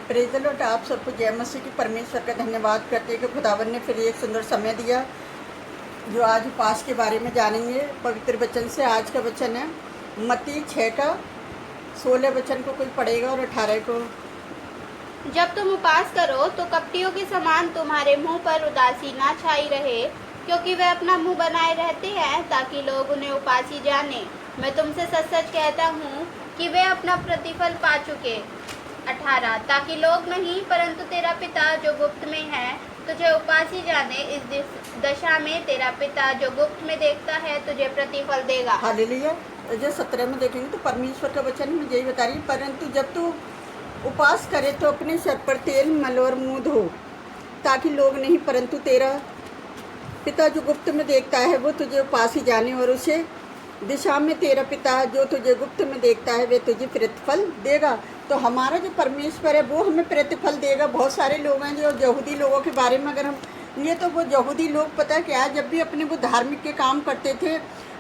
Praise the Lord. आप सबको जय मसीह की। परमेश्वर का धन्यवाद करते हैं कि खुदावन ने फिर एक सुंदर समय दिया जो आज उपवास के बारे में जानेंगे पवित्र वचन से। आज का वचन है मत्ती 6 का 16 वचन को कोई पढ़ेगा और 18 को। जब तुम उपवास करो तो कपटियों के समान तुम्हारे मुंह पर उदासी ना छाई रहे, क्योंकि वे अपना मुंह बनाए रहते हैं ताकि लोग उन्हें उपासी जाने। मैं तुमसे सच सच कहता हूँ कि वे अपना प्रतिफल पा चुके। 18 ताकि लोग नहीं परंतु तेरा पिता जो गुप्त में है तुझे उपासी जाने। इस दशा में तेरा पिता जो गुप्त में देखता है तुझे प्रतिफल देगा। हालेलुया। जो 17 में देखेंगे तो परमेश्वर का वचन मुझे यही बता रही है, परंतु जब तू उपवास करे तो अपने सर पर तेल मल और मुँह धो, ताकि लोग नहीं परंतु तेरा पिता जो गुप्त में देखता है वो तुझे उपासी जाने। और उसे दिशा में तेरा पिता जो तुझे गुप्त में देखता है वे तुझे प्रतिफल देगा। तो हमारा जो परमेश्वर है वो हमें प्रतिफल देगा। बहुत सारे लोग हैं जो यहूदी लोगों के बारे में अगर हम लिए तो वो यहूदी लोग पता है क्या, जब भी अपने वो धार्मिक के काम करते थे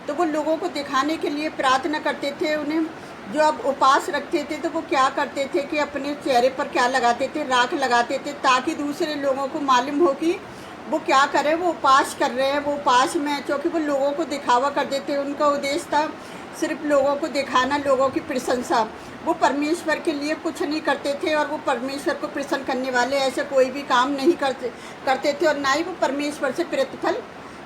तो वो लोगों को दिखाने के लिए प्रार्थना करते थे। उन्हें जो अब उपवास रखते थे तो वो क्या करते थे कि अपने चेहरे पर क्या लगाते थे, राख लगाते थे, ताकि दूसरे लोगों को मालूम हो कि वो क्या कर रहे हैं, वो उपवास कर रहे हैं। वो उपवास में क्योंकि वो लोगों को दिखावा कर देते, उनका उद्देश्य था सिर्फ लोगों को दिखाना, लोगों की प्रशंसा। वो परमेश्वर के लिए कुछ नहीं करते थे और वो परमेश्वर को प्रसन्न करने वाले ऐसे कोई भी काम नहीं करते थे, और ना ही वो परमेश्वर से प्रतिफल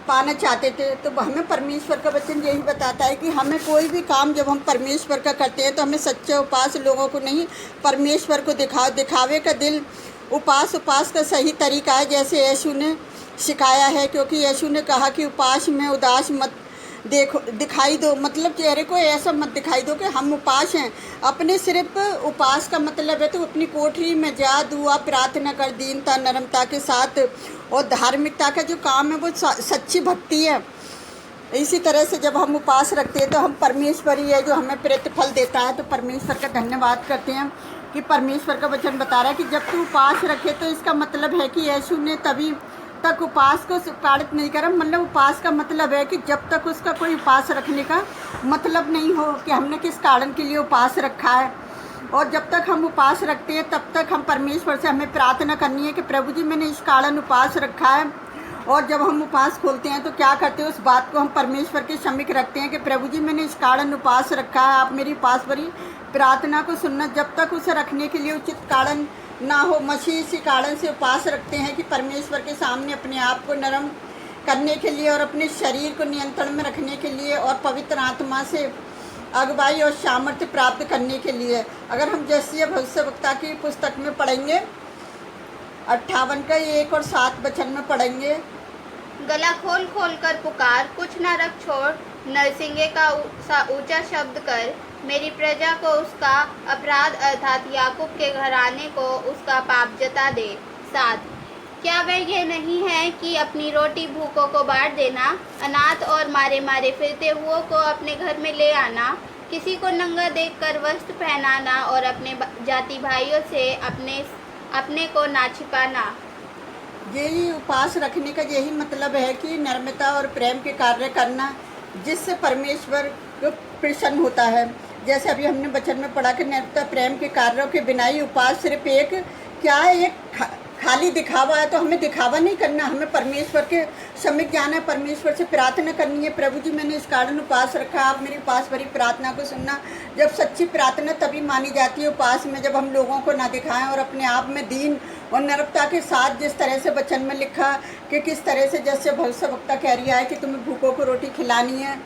पाना चाहते थे। तो हमें परमेश्वर का वचन यही बताता है कि हमें कोई भी काम जब हम परमेश्वर का करते हैं तो हमें सच्चे उपवास लोगों को नहीं, परमेश्वर को दिखावे का दिल उपवास का सही तरीका है जैसे यीशु ने सिखाया है। क्योंकि यीशु ने कहा कि उपवास में उदास मत दिखाई दो, मतलब चेहरे को ऐसा मत दिखाई दो कि हम उपवास हैं। अपने सिर्फ उपवास का मतलब है तो अपनी कोठरी में जा, दुआ प्रार्थना कर, दीनता नरमता के साथ, और धार्मिकता का जो काम है वो सच्ची भक्ति है। इसी तरह से जब हम उपवास रखते हैं तो हम परमेश्वर ही है जो हमें प्रतिफल देता है। तो परमेश्वर का धन्यवाद करते हैं कि परमेश्वर का वचन बता रहा है कि जब तू उपवास रखे तो इसका मतलब है कि यीशु ने तभी तक उपवास को पारित नहीं करा। मतलब उपवास का मतलब है कि जब तक उसका कोई उपवास रखने का मतलब नहीं हो कि हमने किस कारण के लिए उपवास रखा है। और जब तक हम उपवास रखते हैं तब तक हम परमेश्वर से हमें प्रार्थना करनी है कि प्रभु जी मैंने इस कारण उपवास रखा है। और जब हम उपवास खोलते हैं तो क्या करते हैं, उस बात को हम परमेश्वर के समीप रखते हैं कि प्रभु जी मैंने इस कारण उपवास रखा है, आप मेरी उपवास भरी प्रार्थना को सुनना। जब तक उसे रखने के लिए उचित कारण ना हो, मसीह इसी कारण से उपवास रखते हैं कि परमेश्वर के सामने अपने आप को नरम करने के लिए और अपने शरीर को नियंत्रण में रखने के लिए और पवित्र आत्मा से अगुवाई और सामर्थ्य प्राप्त करने के लिए। अगर हम जैसे भविष्यवक्ता की पुस्तक में पढ़ेंगे 58 का 1 और 7 वचन में पढ़ेंगे, गला खोल खोल कर पुकार, कुछ न रख छोड़, नरसिंगे का ऊंचा शब्द कर, मेरी प्रजा को उसका अपराध अर्थात याकूब के घराने को उसका पाप जता दे। 7 क्या वह ये नहीं है कि अपनी रोटी भूखों को बांट देना, अनाथ और मारे मारे फिरते हुओं को अपने घर में ले आना, किसी को नंगा देखकर वस्त्र पहनाना और अपने जाति भाइयों से अपने को ना छिपाना। यही उपवास रखने का यही मतलब है कि नम्रता और प्रेम के कार्य करना, जिससे परमेश्वर को प्रसन्न होता है। जैसे अभी हमने वचन में पढ़ा कि नम्रता प्रेम के कार्यों के बिना ही उपवास सिर्फ एक खाली दिखावा है। तो हमें दिखावा नहीं करना, हमें परमेश्वर के समीप जाना है, परमेश्वर से प्रार्थना करनी है, प्रभु जी मैंने इस कारण उपवास रखा, आप मेरी उपवास भरी प्रार्थना को सुनना। जब सच्ची प्रार्थना तभी मानी जाती है उपवास में, जब हम लोगों को ना दिखाएं और अपने आप में दीन और नम्रता के साथ, जिस तरह से वचन में लिखा कि किस तरह से, जैसे भविष्यवक्ता कह रही है कि तुम्हें भूखों को रोटी खिलानी है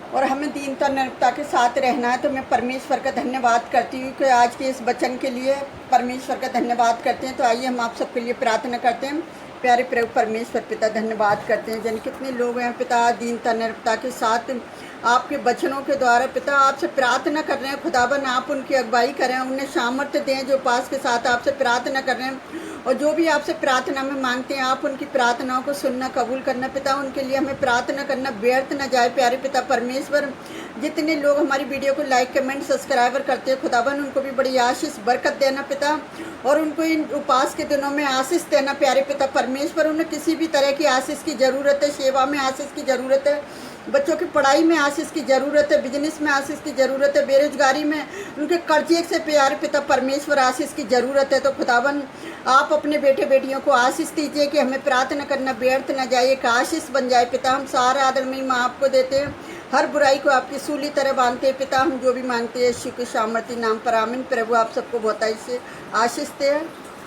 और हमें दीनता नम्रता के साथ रहना है। तो मैं परमेश्वर का धन्यवाद करती हूँ कि आज के इस वचन के लिए परमेश्वर का धन्यवाद करते हैं। तो आइए हम आप सबके लिए प्रार्थना करते हैं। प्यारे प्रभु परमेश्वर पिता, धन्यवाद करते हैं जन कितने लोग हैं पिता दीनता नम्रता के साथ आपके वचनों के द्वारा पिता आपसे प्रार्थना कर रहे हैं। खुदाबन आप उनकी अगुवाई करें, उन्हें सामर्थ्य दें जो उपास के साथ आपसे प्रार्थना कर रहे हैं, और जो भी आपसे प्रार्थना में मांगते हैं आप उनकी प्रार्थनाओं को सुनना कबूल करना पिता। उनके लिए हमें प्रार्थना करना व्यर्थ न जाए प्यारे पिता परमेश्वर। जितने लोग हमारी वीडियो को लाइक कमेंट सब्सक्राइबर करते हैं खुदाबन उनको भी बड़ी आशीष बरकत देना पिता, और उनको इन उपवास के दिनों में आशीष देना प्यारे पिता परमेश्वर। उन्हें किसी भी तरह की आशीष की ज़रूरत है, सेवा में आशीष की ज़रूरत है, बच्चों की पढ़ाई में आशीष की ज़रूरत है, बिजनेस में आशीष की ज़रूरत है, बेरोजगारी में उनके कर्जे से प्यारे पिता परमेश्वर आशीष की ज़रूरत है। तो खुदावन आप अपने बेटे बेटियों को आशीष दीजिए कि हमें प्रार्थना करना व्यर्थ न जाए, एक आशीष बन जाए। पिता हम सारा आदर में माँ आपको देते हैं, हर बुराई को आपकी सूली तरह बांधते हैं। पिता हम जो भी मांगते हैं यीशु के सामर्थी नाम पर आमीन। प्रभु आप सबको बहुतायत से आशीष दे।